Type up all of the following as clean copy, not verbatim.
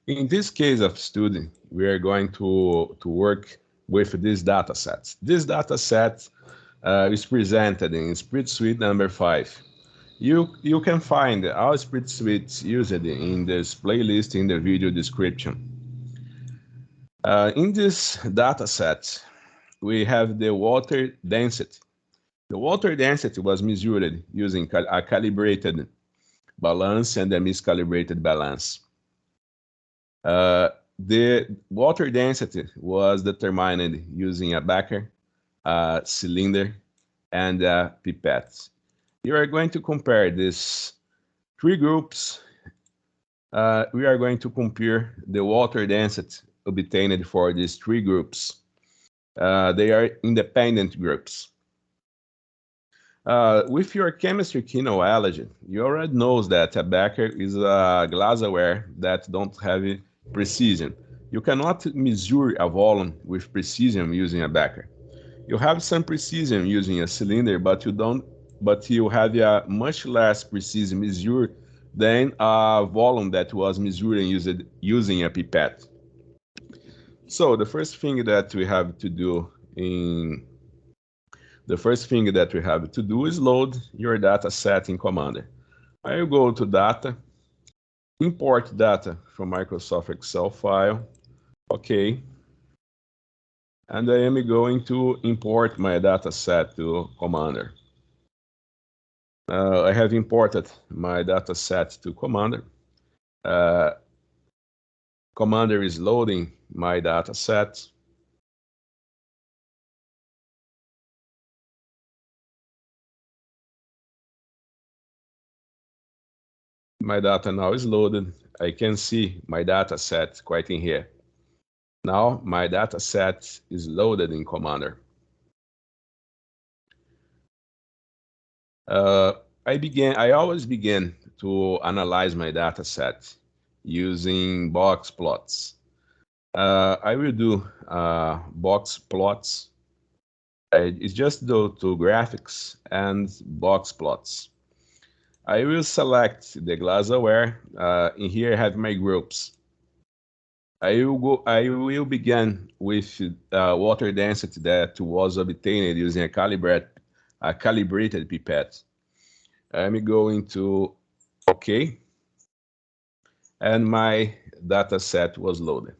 In this case of student, we are going to work with these data sets. This data set is presented in spreadsheet number 5. You can find all spreadsheets used in this playlist in the video description. In this data set, we have the water density. The water density was measured using a calibrated balance and a miscalibrated balance. The water density was determined using a beaker, a cylinder, and a pipet. You are going to compare these three groups. We are going to compare the water density obtained for these three groups. They are independent groups. With your chemistry key knowledge, you already know that a beaker is a glassware that don't have precision. You cannot measure a volume with precision using a beaker. You have some precision using a cylinder, but you have a much less precision measure than a volume that was measured using a pipette. So the first thing that we have to do is load your data set in Commander. I will go to data, import data from Microsoft Excel file. Okay. And I am going to import my data set to Commander. I have imported my data set to Commander. Commander is loading my data set. My data now is loaded. I can see my data set quite in here. Now my data set is loaded in Commander. I always begin to analyze my data set using box plots. I will do box plots. It's just go to graphics and box plots. I will select the glassware. In here I have my groups. I will begin with water density that was obtained using a calibrated pipette. I'm going to OK, and my data set was loaded.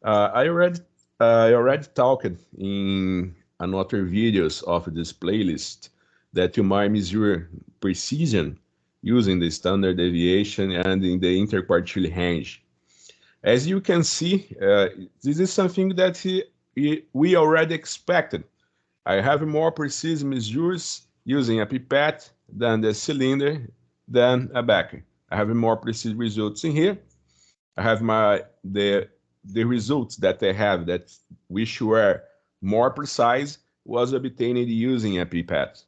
I already talked in another videos of this playlist that you might measure precision using the standard deviation and in the interquartile range. As you can see, this is something that we already expected. I have more precise measures using a pipette than the cylinder than a beaker. I have more precise results in here. I have the results that I have that which were more precise was obtained using a pipette.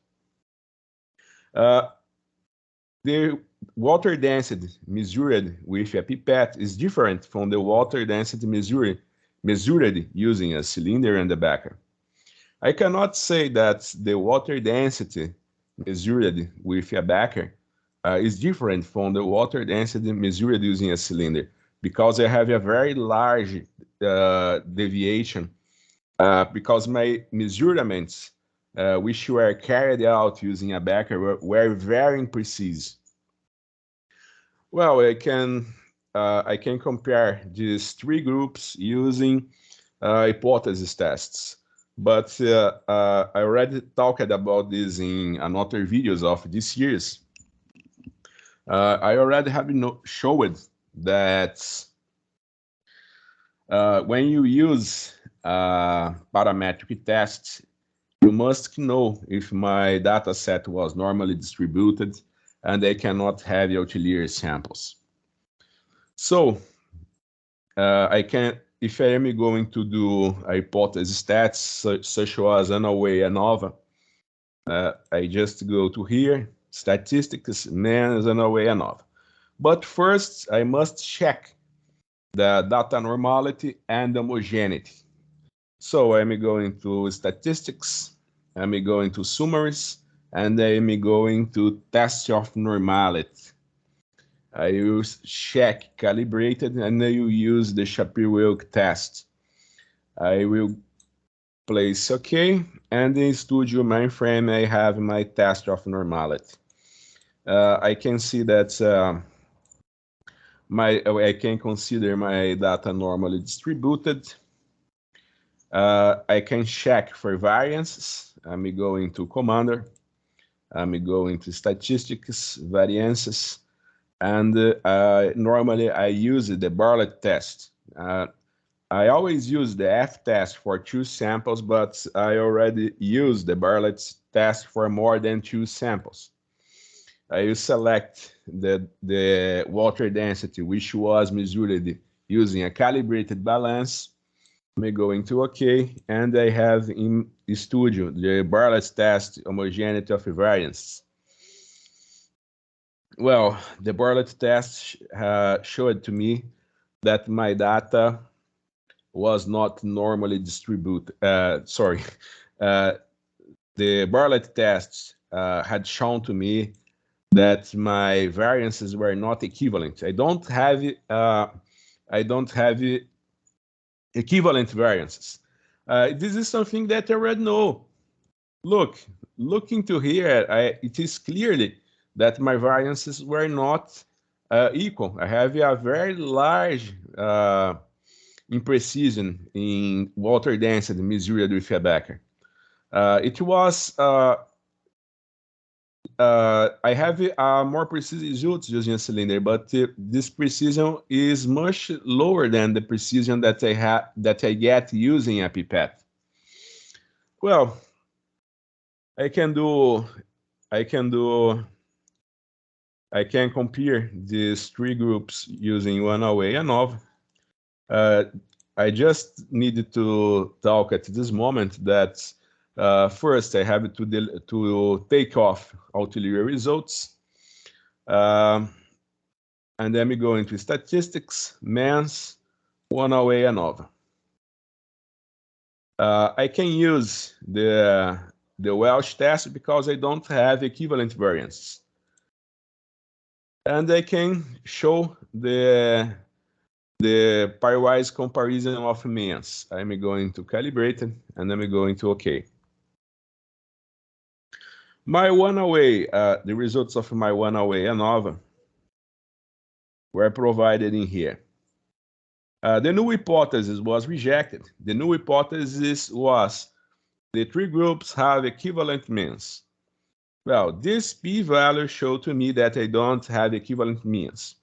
The water density measured with a pipette is different from the water density measured using a cylinder and a beaker. I cannot say that the water density measured with a beaker is different from the water density measured using a cylinder because I have a very large deviation because my measurements which were carried out using a beaker were very imprecise. Well, I can compare these three groups using hypothesis tests, but I already talked about this in another videos of this year's. I already have showed that when you use parametric tests, you must know if my data set was normally distributed and I cannot have outlier samples. So if I am going to do hypothesis stats such as ANOVA, I just go to here, statistics, manage ANOVA. But first, I must check the data normality and homogeneity. So I'm going to statistics, I'm going to summaries, and I'm going to test of normality. I use check calibrated, and I will use the Shapiro-Wilk test. I will place OK, and in Studio mainframe I have my test of normality. I can see that I can consider my data normally distributed. I can check for variances. I'm going to Commander. I'm going to Statistics, Variances, and normally I use the Bartlett test. I always use the F-test for 2 samples, but I already used the Bartlett test for more than 2 samples. I will select the water density, which was measured using a calibrated balance. I'm going to OK, and I have in Studio the Bartlett test homogeneity of variance. Well, the Bartlett test showed to me that my data was not normally distributed. The Bartlett tests had shown to me that my variances were not equivalent. I don't have equivalent variances. This is something that I already know. Looking to here, it is clearly that my variances were not equal. I have a very large imprecision in water density measured with a beaker. It was I have more precise results using a cylinder, but this precision is much lower than the precision that I get using a pipette. Well, I can compare these 3 groups using one-way ANOVA. I just needed to talk at this moment that first I have to take off outlier results. And then we go into statistics, MENS, one-way ANOVA. I can use the Welch test because I don't have equivalent variance. And I can show the Pairwise comparison of MENS. I'm going to calibrate it, and I'm going to OK. My one-way, the results of my one-way ANOVA were provided in here. The null hypothesis was rejected. The null hypothesis was the 3 groups have equivalent means. Well, this p-value showed to me that I don't have equivalent means.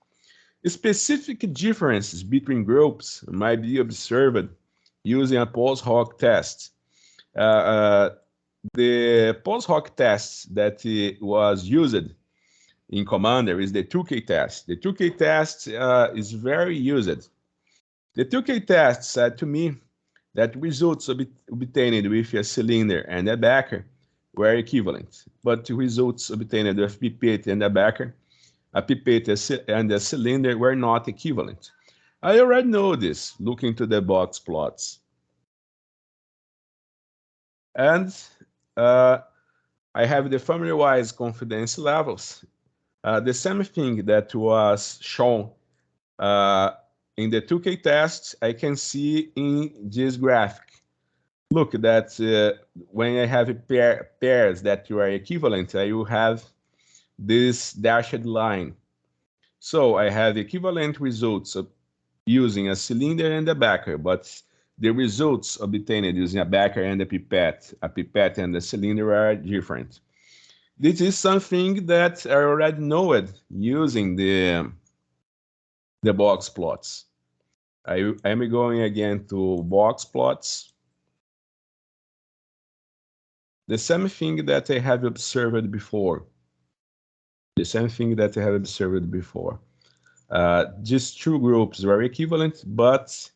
Specific differences between groups might be observed using a post-hoc test. The post-hoc test that was used in Commander is the Tukey test. The Tukey test is very used. The Tukey test said to me that results obtained with a cylinder and a beaker were equivalent, but results obtained with pipette and a beaker, a pipette and a cylinder were not equivalent. I already know this, looking to the box plots. And I have the family-wise confidence levels. The same thing that was shown in the Tukey test, I can see in this graphic. Look, that when I have pairs that are equivalent, I will have this dashed line. So I have equivalent results using a cylinder and a beaker, but the results obtained using a beaker and a pipette and a cylinder are different. This is something that I already know it using the box plots. I'm going again to box plots. The same thing that I have observed before. These 2 groups were equivalent, but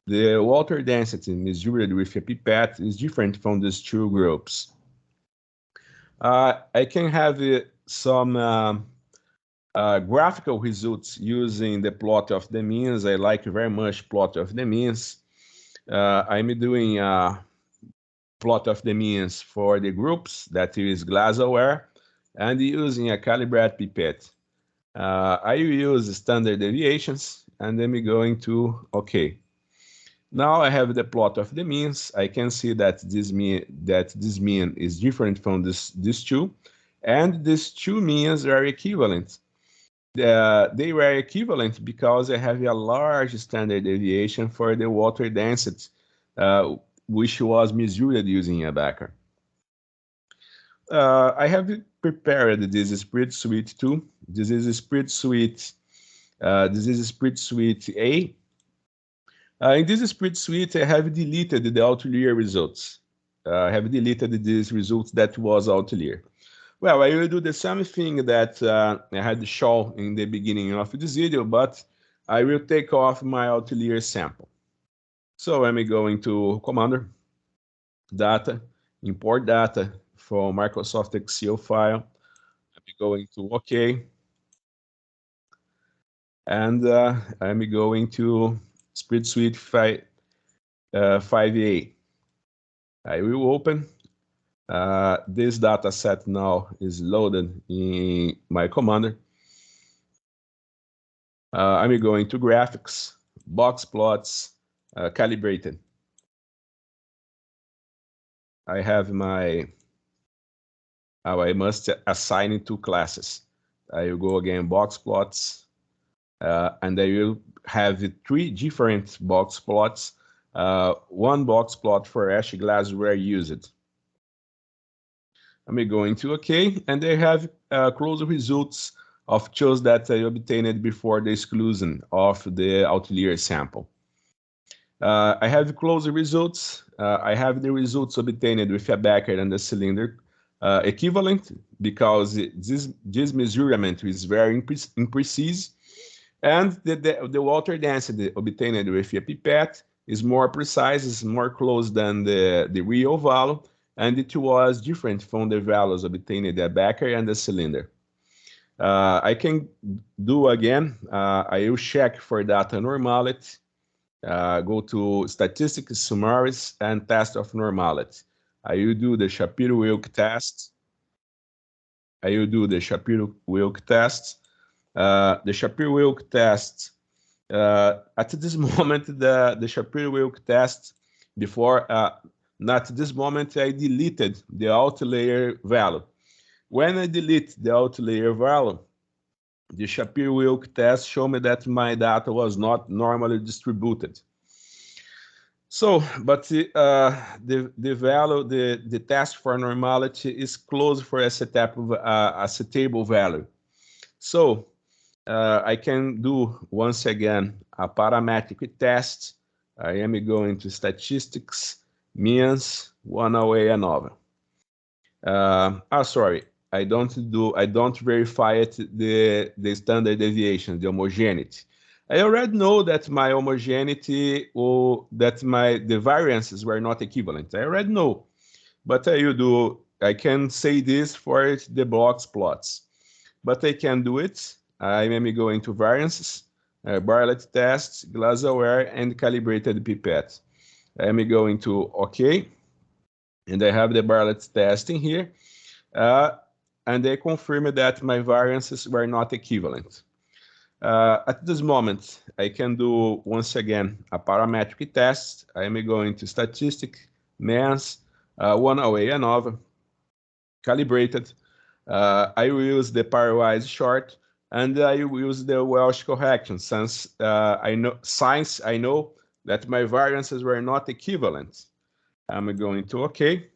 the water density measured with a pipette is different from these 2 groups. I can have some graphical results using the plot of the means. I like very much plot of the means. I'm doing a plot of the means for the groups, that is glassware, and using a calibrated pipette. I will use standard deviations, and then we're going to OK. Now I have the plot of the means. I can see that this mean is different from these two, and these two means are equivalent. They were equivalent because I have a large standard deviation for the water density, which was measured using a beaker. I have prepared this spreadsheet too. This is spreadsheet. This is spreadsheet A. In this spreadsheet, I have deleted the outlier results. I have deleted these results that was outlier. Well, I will do the same thing that I had shown in the beginning of this video, but I will take off my outlier sample. So I'm going to Commander, Data, Import Data from Microsoft Excel file. I'm going to OK. And I'm going to spreadsheet 5A. I will open. This data set now is loaded in my Commander. I'm going to Graphics, Box Plots, Calibrated. I have my, I must assign it to classes. I will go again, Box Plots, and I will have 3 different box plots. One box plot for each glassware used. I'm going to OK, and I have close results of choice that I obtained before the exclusion of the outlier sample. I have close results. I have the results obtained with a beaker and a cylinder equivalent because this measurement is very imprecise, and the water density obtained with a pipet is more precise, is more close than the real value, and it was different from the values obtained at the beaker and the cylinder. I can do again. I will check for data normality. Go to statistics, summaries, and test of normality. I will do the Shapiro-Wilk test. I will do the Shapiro-Wilk test. The Shapiro-Wilk test, at this moment, the Shapiro-Wilk test, before, not this moment, I deleted the outlier value. When I delete the outlier value, the Shapiro-Wilk test showed me that my data was not normally distributed. So, but the value, the test for normality is close for a table value. So I can do once again a parametric test. I am going to statistics, means, one-way ANOVA. Sorry, I don't verify it, the standard deviation, the homogeneity. I already know that my homogeneity or that the variances were not equivalent. I already know, but I can say this for the box plots, but I can do it. I am going to variances, barrellet tests, glassware, and calibrated pipette. I am going to OK, and I have the barrellet testing here. And they confirmed that my variances were not equivalent. At this moment, I can do, once again, a parametric test. I am going to statistic, means, one-way ANOVA, calibrated. I will use the Pairwise chart, and I will use the Welsh correction, since I know that my variances were not equivalent. I'm going to OK.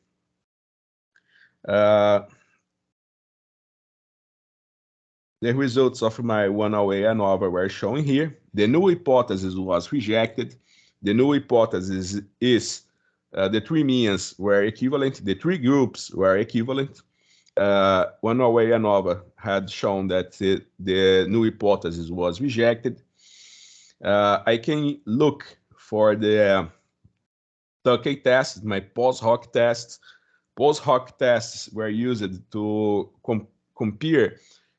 The results of my one-way ANOVA were shown here. The null hypothesis was rejected. The null hypothesis is the 3 means were equivalent. The 3 groups were equivalent. One-way ANOVA had shown that the null hypothesis was rejected. I can look for the Tukey test, my post-hoc tests. Post-hoc tests were used to compare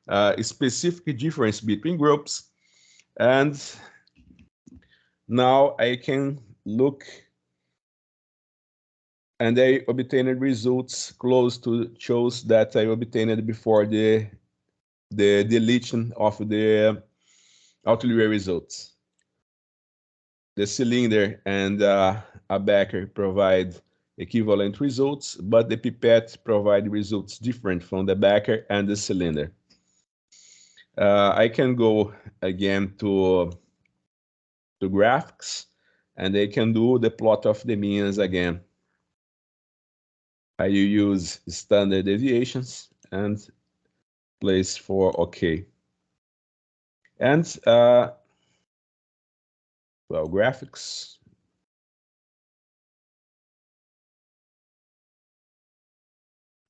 a specific difference between groups. And now I can look, and I obtained results close to shows that I obtained before the the deletion of the outlier results. The cylinder and a beaker provide equivalent results, but the pipette provide results different from the beaker and the cylinder. I can go again to graphics, and I can do the plot of the means again. I use standard deviations and place for OK. And well, graphics.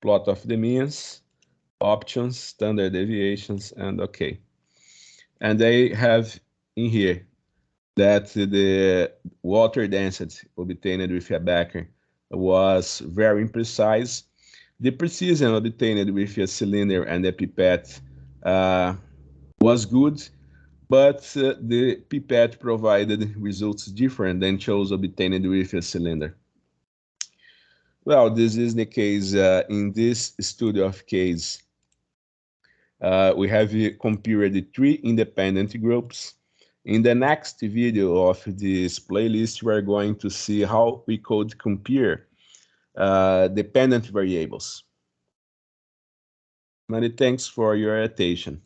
Plot of the means, options, standard deviations, and OK. And I have in here that the water density obtained with a beaker was very imprecise. The precision obtained with a cylinder and a pipette was good, but the pipette provided results different than those obtained with a cylinder. Well, this is the case in this study of case. We have compared the 3 independent groups. In the next video of this playlist, we are going to see how we could compare dependent variables. Many thanks for your attention.